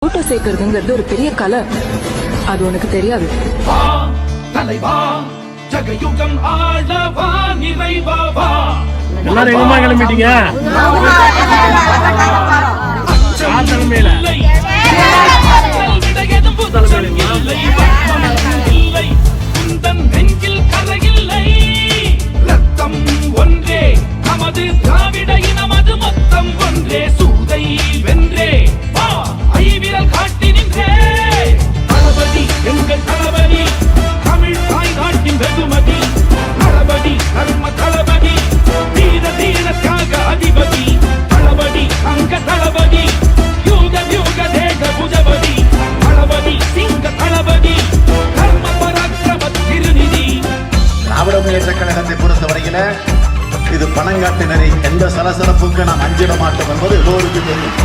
கூட்டம் சேர்க்கறதுங்கிறது ஒரு பெரிய கலை. அது உனக்கு தெரியாது. எல்லாரும் எங்கம்மா கிளம்பிட்டீங்க? ஒன்றே நமது திராவிட இனமது மொத்தம் ஒன்றே சூதை வென்றே ஐவிரல் காட்டி நின்றே தளபதி எங்கள் தளபதி தமிழ் தாய் நாட்டின் வெகுமதி தளபதி தர்ம தளபதி தீர தீர தியாக அதிபதி தளபதி அங்க தளபதி யூக யூக தேக புஜபதி தளபதி சிங்க தளபதி தர்ம பராக்கிரம திருநிதி. திராவிட முன்னேற்ற கழகத்தை பொறுத்தவரையில இது பணங்காட்டினரை எந்த சலசலப்புக்கு நாம் அஞ்சிட மாட்டோம் என்பது எல்லோருக்கும் தெரியும்.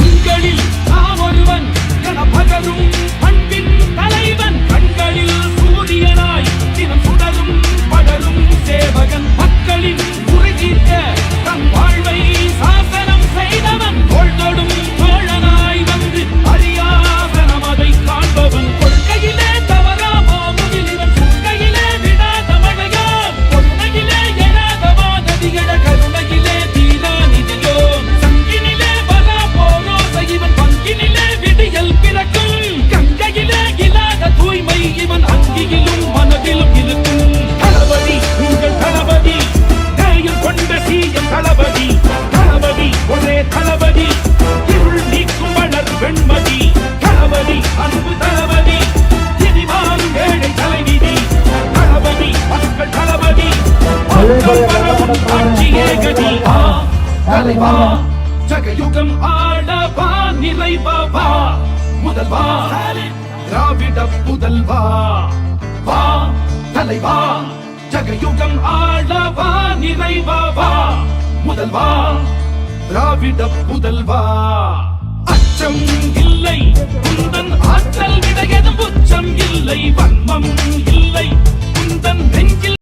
உங்களில் நான் ஒருவன் என பகரும் பண்பின் தலைவன் கண்களில் சூரியனாய் தினம் சுடரும் படரும் சேவகன் மக்களின் உறுதித்த தன் வாழ்வை சாசனம் செய்தவன் தோள்தொடும் தோழனாய் வந்து அரியாசனம் அதை காண்பவன் கொள்கையிலே தவறாமா முகிலிவன் சுக்கையிலே விடாத மழையாம் பொன்னையிலே எழாதவா நதிகட கருணையிலே தீரா நிதியோ சங்கினிலே வரா போரோ இவன் பங்கினிலே விடியல் பிறக்கும் கங்கையிலே இல்லாத தூய்மை இவன் அங்கியிலும் மனதிலும் இருக்கும். தளபதி உங்கள் தளபதி நேயம் கொண்ட சீயம் தளபதி தளபதி ஒரே தளபதி இருள் நீக்கும் வளர் வெண்மதி தளபதி அன்பு தளபதி திரிமாறும் ஏழை தலைவிதி தளபதி மக்கள் தளபதி ஆட்சியே கதி தலைவா ஜகயுகம் ஆளவா நிறைவா முதல்வா திராவிட புதல்வா வா தலைவா ஜகயுகம் ஆளவா நிறைவா முதல்வா திராவிட புதல்வா. அச்சம் இல்லை குந்தன் ஆற்றல் விட எதுவும் உச்சம் இல்லை வன்மம் இல்லை குந்தன் நெஞ்சில்